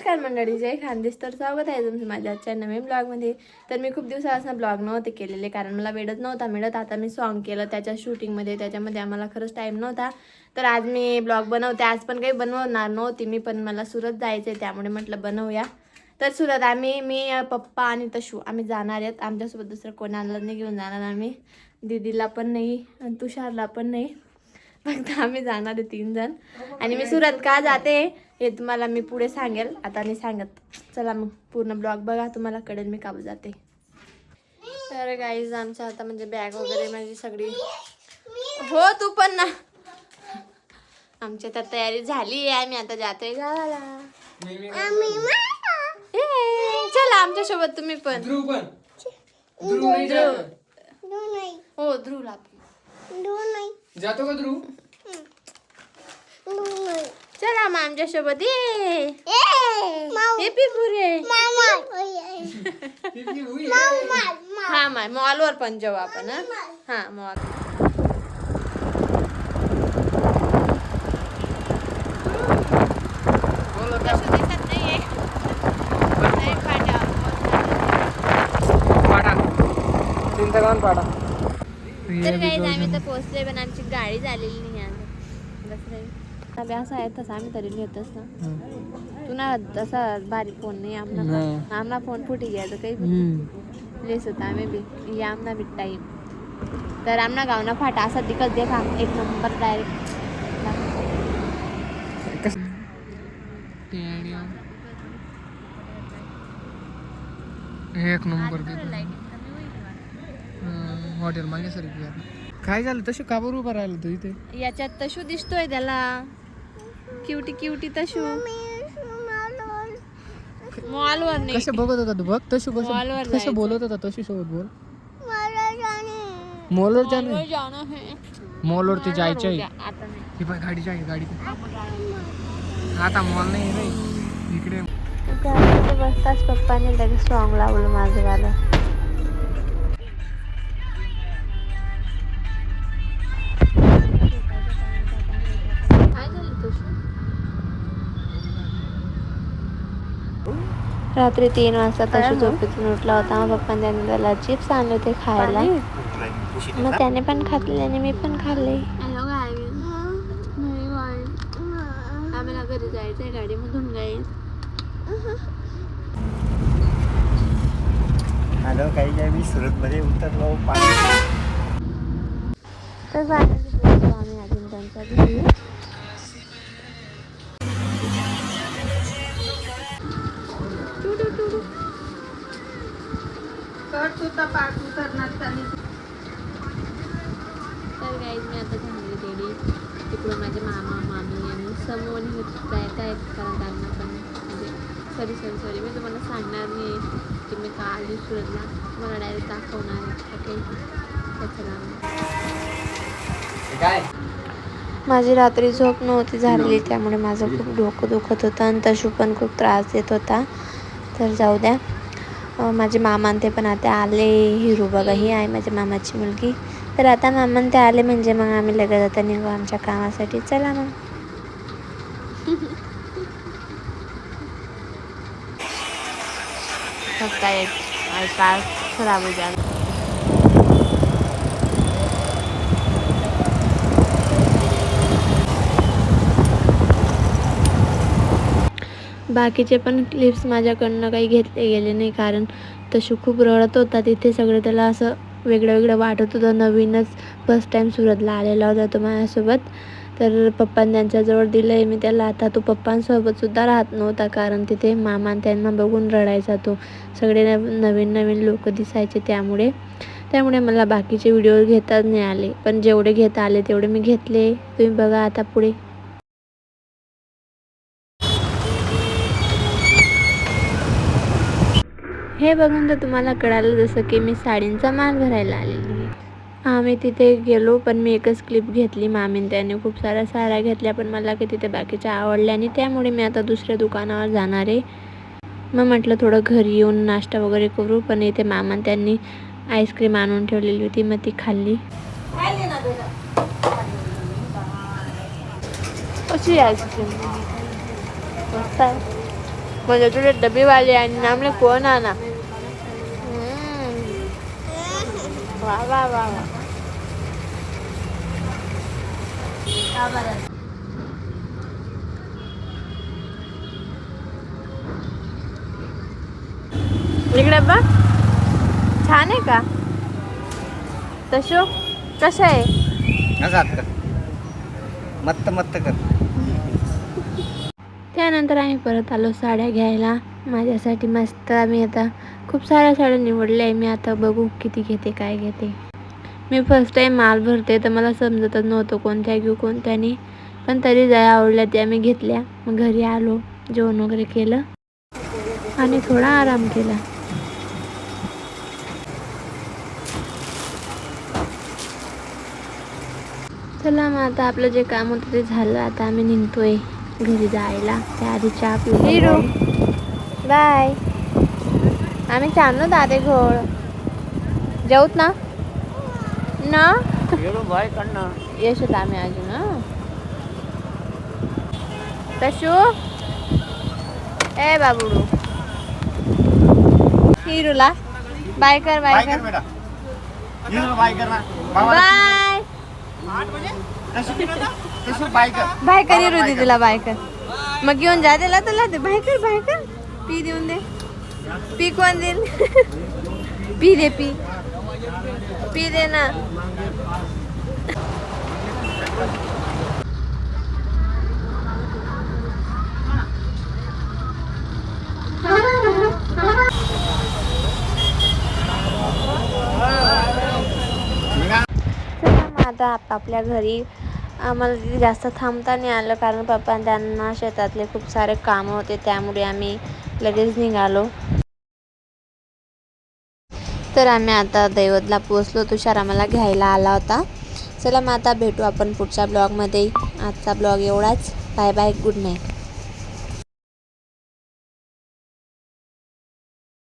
नमस्कार मंडळी, जय खानदेश. तर स्वागत आहे तुमचं माझ्या आजच्या नवीन ब्लॉगमध्ये. तर मी खूप दिवसापासून ब्लॉग नव्हते केलेले, कारण मला वेळच नव्हता मिळत. आता मी सॉन्ग केलं त्याच्या शूटिंगमध्ये, त्याच्यामध्ये आम्हाला खरंच टाईम नव्हता. तर आज मी ब्लॉग बनवते. आज पण काही बनवणार नव्हती मी, पण मला सुरत जायचं आहे, त्यामुळे म्हटलं बनवूया. तर सुरत मी पप्पा आणि तशू आम्ही जाणार आहेत. आमच्यासोबत दुसरं कोणाला नाही घेऊन जाणार आम्ही. दीदीला पण नाही आणि तुषारला पण नाही, फक्त आम्ही जाणार आहे 3 जण. आणि मी सुरत का जाते हे तुम्हाला मी पुढे सांगेल, आता नाही सांगत. चला मग पूर्ण ब्लॉग बघा, तुम्हाला कळेल मी का जाते. तर गाईज आमचं आता म्हणजे बॅग वगैरे माझी सगळी हो तू पण ना आमची आता तयारी झाली आहे. आम्ही आता जातोय गावाला. चला आमच्या सोबत तुम्ही पण. हो ध्रुवला जातो का ध्रुव? चला मग आमच्या सोबत ये. पिपुरे हा माय मॉलवर पण जाऊ आपण. हा मॉल. तर काही आम्ही तर पोहोचले, पण आमची गाडी झालेली नाही आज. असं आहे तसं आम्ही तरी लिहितच ना. तुला तसा भारी फोन नाही आमना फोन फुटी गया तर काही लेस होता आम्ही बी या आमना बी टाईम. तर आमना गावना फाटा असा तिकच देखा एक नंबर डायरेक्ट. एक नंबर हॉटेल मागे सर काय झालं? तशी का बरं उभं राहिलं तू इथे? याच्यात तशू दिसतोय त्याला, क्युटी क्युटी तशू. मॉलवर नाही. कसं बघत होता तू? बघ तशी कसं बोलत होता तशी सोबत बोल. मॉलवर जाणं है. मॉलवर ते जायचं आहे. आता नाही. ही बाय गाडी जाय गाडी. आता मॉल नाही रे इकडे. बसताच पप्पाने लगेच सॉन्ग लावलं माझं वालं. रात्री 3 वाजता तशी झोपेतून उठला होता. मग पप्पाने त्याला चिप्स आणले होते खायला, मग त्याने पण खाल्ले आणि मी पण खाल्ले. आम्हाला घरी जायचंय गाडीमधून गाईज. काही मी सुरतमध्ये उतरलो. तर आम्ही अजून त्यांच्या घरी. तर गाईज मी आता झाली रेडी. तिकडून माझे मामा मामी आणि समोर जायचं आहे, कारण त्यांना पण म्हणजे सॉरी मी तुम्हाला सांगणार नाही की मी का आली सुरतला, मला डायरेक्ट दाखवणार आहे. ओके. माझी रात्री झोप नव्हती झालेली, त्यामुळे माझं खूप डोकं दुखत होतं आणि तशू पण खूप त्रास देत होता. तर जाऊ द्या. माझे मामा ते पण आता आले. हिरू बघा ही आहे माझ्या मामाची मुलगी. तर आता मामा ते आले म्हणजे मग आम्ही लगेच आता निघू आमच्या कामासाठी. चला मग. कार खराब हो जाए. बाकीचे पण क्लिप्स माझ्याकडनं काही घेतले गेले नाही, कारण तशी खूप रडत होता तिथे. सगळं त्याला असं वेगळं वाटत होतं. नवीनच फर्स्ट टाईम सुरतला आलेला होता तो माझ्यासोबत. तर पप्पांनी त्यांच्याजवळ दिलं आहे मी त्याला. आता तो पप्पांसोबतसुद्धा राहत नव्हता, कारण तिथे मामा त्यांना बघून रडायचा तो. सगळे नवीन लोक दिसायचे, त्यामुळे मला बाकीचे व्हिडिओ घेताच नाही आले, पण जेवढे घेता आले तेवढे मी घेतले. तुम्ही बघा आता पुढे. हे बघून तर तुम्हाला कळालं जसं की मी साडींचा माल भरायला आलेली आहे. आम्ही तिथे गेलो, पण मी एकच क्लिप घेतली. मामीने त्याने खूप साऱ्या साड्या घेतल्या, पण मला काही तिथे बाकीच्या आवडल्या आणि त्यामुळे मी आता दुसऱ्या दुकानावर जाणार आहे. मग म्हटलं थोडं घरी येऊन नाश्ता वगैरे करू, पण इथे मामा त्यांनी आईस्क्रीम आणून ठेवलेली होती, मग ती खाल्ली. कशी आईस्क्रीम? म्हणजे तुझे डबीवाले आणि आमले कोण आणा वा वा वा वा इकडे बघ छान आहे का तशो कसं आहे कर मत्त मत्त कर. त्यानंतर आम्ही परत आलो साड्या घ्यायला माझ्यासाठी मस्त. आम्ही आता खूप साऱ्या साड्या निवडल्या आहे. मी आता बघू किती घेते काय घेते. मी फर्स्ट टाईम माल भरते तर मला समजतच नव्हतं कोणत्या घेऊ कोणत्या नाही, पण तरी ज्या आवडल्या त्या मी घेतल्या. मग घरी आलो, जेवण वगैरे केलं आणि थोडा आराम केला. चला मग आता आपलं जे काम होतं ते झालं. आता आम्ही निघतोय घरी जायला. त्याआधी चहा पिऊ. बाय. आम्ही चाललो दादे घोळ जाऊत ना ना बाय काढणं. येशत आम्ही अजून तशू ए बाबूडू हिरूला बाय कर बाय बाय कर कर बेटा. बाय कर ना. बाय तसं बाय कर. बाय कर हिरू दीदीला बाय कर. मग घेऊन जा त्याला तुला दे बाय कर बाय कर. पी देऊन दे. पी कोण देईल पी दे पी पी दे ना. आता आपापल्या घरी. आम्हाला तिथे जास्त थांबता नाही आलं कारण पप्पा त्यांना शेतातले खूप सारे कामं होते, त्यामुळे आम्ही लगेच निघालो. तर आम्ही आता दैवतला पोचलो. तुषार आम्हाला घ्यायला आला होता. चला मग आता भेटू आपण पुढच्या ब्लॉगमध्ये. आजचा ब्लॉग एवढाच. Bye bye, good night.